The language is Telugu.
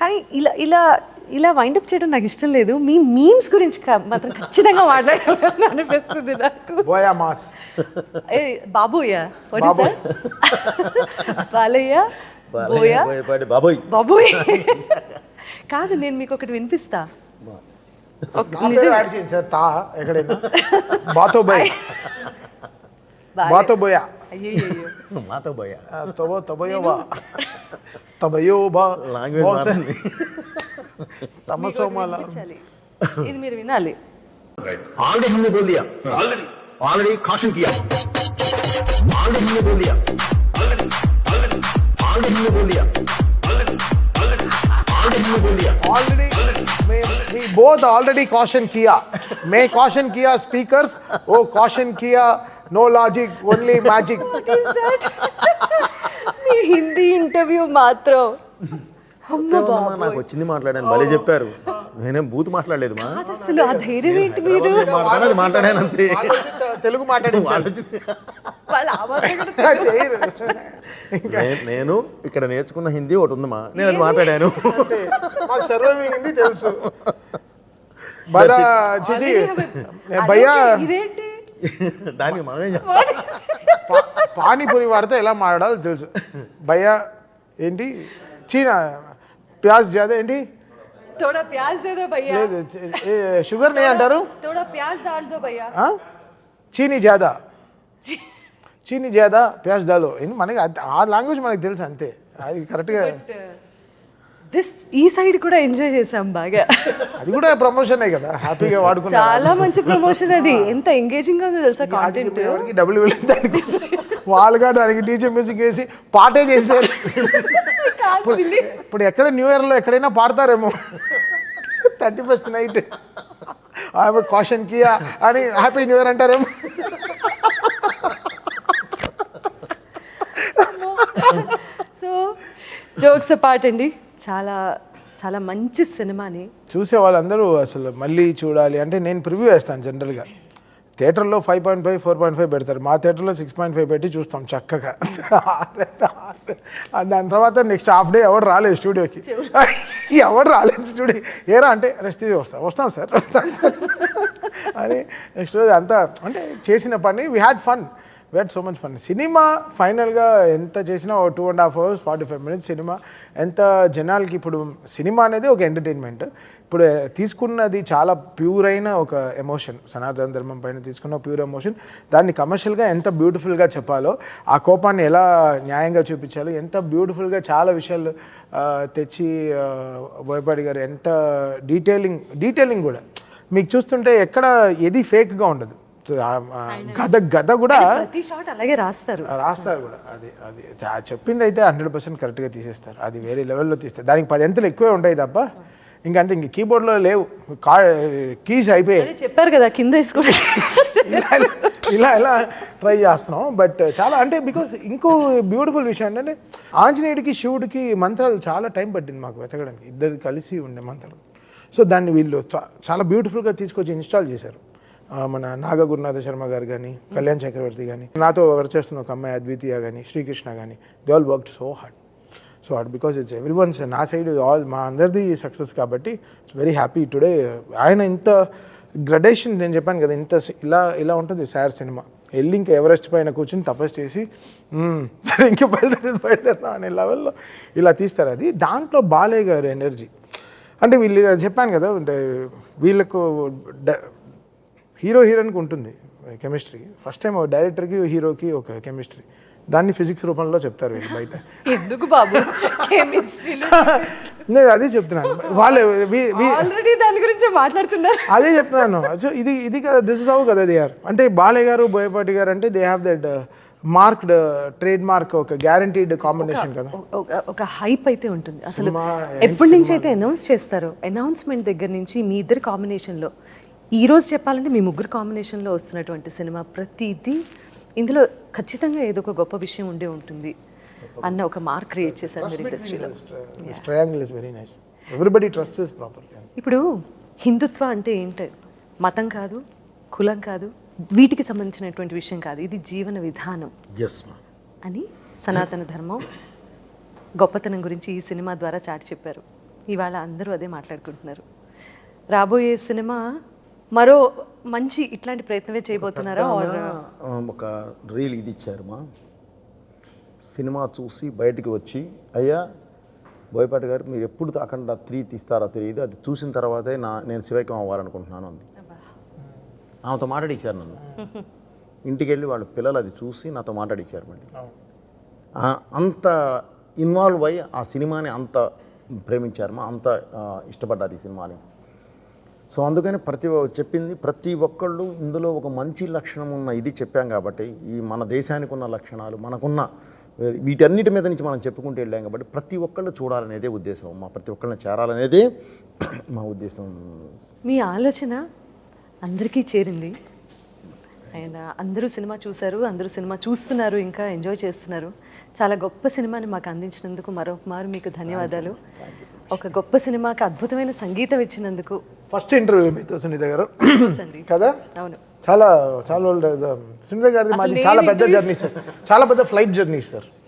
కానీ ఇలా ఇలా ఇలా వైండప్ చేయడం నాకు ఇష్టం లేదు. మీ మీమ్స్ గురించి మాత్రం ఖచ్చితంగా మాట్లాడాలని అనిపిస్తుంది నాకు. బోయా మాస్ బాబోయా బాలయ్య బోయా బాబోయ్ బాబోయ్ కాదు, నేను మీకు ఒకటి వినిపిస్తా. సార్ తా ఎక్కడైనా బాతో బోయ్ బాతో బోయా అయ్యో మాతో బోయా తబయో బా తబయో బా లాంగ్వేజ్ మారింది. తమసోమాల ఇది మీరు వినాలి. ऑलरेडी हमने बोल दिया, ऑलरेडी कॉशन किया, ऑलरेडी हमने बोल दिया, ऑलरेडी हमने बोल दिया, ऑलरेडी हमने बोल दिया, already we both already caution किया. मैं caution किया speakers, वो caution किया no logic only magic. మీ హిందీ ఇంటర్వ్యూ మాత్రం నాకు వచ్చింది మాట్లాడాను, భలే చెప్పారు. నేనేం బూత్ మాట్లాడలేదు మా, అసలు ఆ ధైర్యం ఏంటి మీరు? మాట్లాడాను అంతే. తెలుగు మాట్లాడి నేను ఇక్కడ నేర్చుకున్న హిందీ ఒకటి ఉందమ్మా, నేను అది మాట్లాడాను. మాకు సర్వం హిందీ తెలుసు. బదా చిచి భయ్యా ఇదేంటి దానికి మనమేం చేస్తాం. పానీపూరి వాడితే ఎలా మాట్లాడాలో తెలుసు. భయ్యా ఏంటి చీనా ప్యాజ్ జాదా ఏంటి थोड़ा प्याज दे दो भैया, షుగర్ నే అంటారు. थोड़ा प्याज डाल दो भैया. చీనీ జాదా చీనీ జాదా ప్యాజ్ దాలో మనకి ఆ లాంగ్వేజ్ మనకి తెలుసు అంతే. అది కరెక్ట్గా ఈ సైడ్ కూడా ఎంజాయ్ చేసాం బాగా. అది కూడా ప్రమోషనే కదా, హ్యాపీగా వాడుకున్నాం. చాలా మంచి ప్రమోషన్ అది. ఎంత ఎంగేజింగ్ గా తెలుసా కాంటెంట్. ఎవరికి డబ్బులు వెళ్ళింది దానికి, వాళ్ళుగా దానికి డీజే మ్యూజిక్ వేసి పాటే చేసేది. ఇప్పుడు ఎక్కడ న్యూ ఇయర్లో ఎక్కడైనా పాడతారేమో 31st నైట్ కాషన్ కియా అని హ్యాపీ న్యూ ఇయర్ అంటారేమో. సో జోక్స్ అపార్ట్ అండి, చాలా చాలా మంచి సినిమాని చూసే వాళ్ళందరూ అసలు మళ్ళీ చూడాలి అంటే నేను ప్రివ్యూ వేస్తాను. జనరల్గా థియేటర్లో 5.5 4.5 పెడతారు, మా థియేటర్లో 6.5 పెట్టి చూస్తాం చక్కగా. దాని తర్వాత నెక్స్ట్ హాఫ్ డే ఎవరు రాలేదు స్టూడియోకి, ఎవరు రాలేదు స్టూడియో. ఏరా అంటే రెస్ట్ వస్తాం సార్ అని నెక్స్ట్ రోజు అంతా అంటే చేసిన పని we had fun, we had so much fun. Cinema ఫైనల్గా ఎంత చేసినా 2.5 hours 45 minutes సినిమా. ఎంత జనాలకి ఇప్పుడు సినిమా అనేది ఒక ఎంటర్టైన్మెంట్, ఇప్పుడు తీసుకున్నది చాలా ప్యూర్ అయిన ఒక ఎమోషన్, సనాతన ధర్మం పైన తీసుకున్న ప్యూర్ ఎమోషన్. దాన్ని కమర్షియల్గా ఎంత బ్యూటిఫుల్గా చెప్పాలో, ఆ కోపాన్ని ఎలా న్యాయంగా చూపించాలో, ఎంత బ్యూటిఫుల్గా చాలా విషయాలు తెచ్చి బోయపాటి గారు ఎంత డీటెయిలింగ్ కూడా మీకు చూస్తుంటే ఎక్కడ ఏది ఫేక్గా ఉండదు. గద కూడా ప్రతి షాట్ అలాగే రాస్తారు కూడా. అది అది చెప్పింది అయితే 100% కరెక్ట్గా తీసేస్తారు. అది వేరే లెవెల్లో తీస్తారు. దానికి 10 అంతలు ఎక్కువే ఉంటాయి తప్ప ఇంకంతే. ఇంక కీబోర్డ్లో లేవు, కీస్ అయిపోయాయి. చెప్పారు కదా కింద వేసుకుంటే ఇలా ట్రై చేస్తున్నాం. బట్ చాలా అంటే బికాస్ ఇంకో బ్యూటిఫుల్ విషయం ఏంటంటే ఆంజనేయుడికి శివుడికి మంత్రాలు చాలా టైం పట్టింది మాకు వెతకడానికి, ఇద్దరు కలిసి ఉండే మంత్రాలు. సో దాన్ని వీళ్ళు చాలా బ్యూటిఫుల్గా తీసుకొచ్చి ఇన్స్టాల్ చేశారు. మన నాగ గురునాథ శర్మ గారు కానీ, కళ్యాణ్ చక్రవర్తి కానీ, నాతో వర్క్ చేస్తున్న ఒక అమ్మాయి అద్వితీయ కానీ, శ్రీకృష్ణ కానీ, they all worked so hard because it's every once నా సైడ్ ఆల్ మా అందరిది సక్సెస్ కాబట్టి ఇట్స్ వెరీ హ్యాపీ టుడే. ఆయన ఇంత గ్రడేషన్ నేను చెప్పాను కదా, ఇంత ఇలా ఉంటుంది సార్ సినిమా. వెళ్ళి ఇంకా ఎవరెస్ట్ పైన కూర్చొని తపస్సు చేసి సరే ఇంకా బయలుదేరుతాం అనే లెవెల్లో ఇలా తీస్తారు. అది దాంట్లో బాలయ్య గారు ఎనర్జీ అంటే వీళ్ళు చెప్పాను కదా, అంటే వీళ్ళకు హీరో హీరోయిన్కి ఉంటుంది కెమిస్ట్రీ. ఫస్ట్ టైం ఒక డైరెక్టర్కి హీరోకి ఒక కెమిస్ట్రీ, దాన్ని ఫిజిక్స్ రూపంలో చెప్తారు వీళ్ళు బయట. ఎందుకు బాబు కెమిస్ట్రీలో? నేను అదే చెప్తున్నాను, వాళ్ళు ఆల్రెడీ దాని గురించి మాట్లాడుతున్నారు. అదే చెప్తున్నాను. సో ఇది కదా, దిస్ ఇస్ హౌ కదా దే ఆర్. అంటే బాలయ్య గారు బోయపాటి గారు అంటే they have that marked trade mark, ఒక గ్యారంటీడ్ కాంబినేషన్ కదా. ఒక హైప్ అయితే ఉంటుంది అసలు. ఎప్పటి నుంచి అయితే అనౌన్స్ చేస్తారో, అనౌన్స్మెంట్ దగ్గర నుంచి మీ ఇద్దరు కాంబినేషన్లో, ఈ రోజు చెప్పాలంటే మీ ముగ్గురు కాంబినేషన్లో వస్తున్నటువంటి సినిమా ప్రతిదీ ఇందులో ఖచ్చితంగా ఏదో ఒక గొప్ప విషయం ఉండే ఉంటుంది అన్న ఒక మార్క్ క్రియేట్ చేశారు మీరు ఇండస్ట్రీలో. Triangle is very nice, everybody trust is proper. ఇప్పుడు హిందుత్వ అంటే ఏంటి? మతం కాదు, కులం కాదు, వీటికి సంబంధించినటువంటి విషయం కాదు, ఇది జీవన విధానం అని సనాతన ధర్మం గొప్పతనం గురించి ఈ సినిమా ద్వారా చాటి చెప్పారు. ఇవాళ అందరూ అదే మాట్లాడుకుంటున్నారు. రాబోయే సినిమా మరో మంచి ఇట్లాంటి ప్రయత్నమే చేయబోతున్నారా? ఒక రీల్ ఇది ఇచ్చారు మా సినిమా చూసి బయటికి వచ్చి, అయ్యా బోయపాటి గారు మీరు ఎప్పుడు అఖండ 3 తీస్తారో తెలియదు, అది చూసిన తర్వాతే నేను శివైక్యం అవ్వాలనుకుంటున్నాను అంది. ఆమెతో మాట్లాడిచ్చారు నన్ను. ఇంటికి వెళ్ళి వాళ్ళ పిల్లలు అది చూసి నాతో మాట్లాడిచ్చారు. మళ్ళీ అంత ఇన్వాల్వ్ అయ్యి ఆ సినిమాని అంత ప్రేమించారు మా, అంత ఇష్టపడ్డారు ఈ సినిమాని. సో అందుకని ప్రతి ఒక్కళ్ళు ఇందులో ఒక మంచి లక్షణం ఉన్న ఇది చెప్పాం కాబట్టి, ఈ మన దేశానికి ఉన్న లక్షణాలు మనకున్న వీటన్నిటి మీద నుంచి మనం చెప్పుకుంటూ వెళ్ళాం కాబట్టి ప్రతి ఒక్కళ్ళు చూడాలనేదే ఉద్దేశం మా, ప్రతి ఒక్కళ్ళని చేరాలనేదే మా ఉద్దేశం. మీ ఆలోచన అందరికీ చేరింది. అండ్ అందరూ సినిమా చూశారు, అందరూ సినిమా చూస్తున్నారు, ఇంకా ఎంజాయ్ చేస్తున్నారు. చాలా గొప్ప సినిమాని మాకు అందించినందుకు మరొకమారు మీకు ధన్యవాదాలు. ఒక గొప్ప సినిమాకి అద్భుతమైన సంగీతం ఇచ్చినందుకు. ఫస్ట్ ఇంటర్వ్యూ మీతో సునీత గారు అండి. కదా? అవును, చాలా చాలా సునీత గారిది మాది చాలా పెద్ద జర్నీ సార్, చాలా పెద్ద ఫ్లైట్ జర్నీ సార్.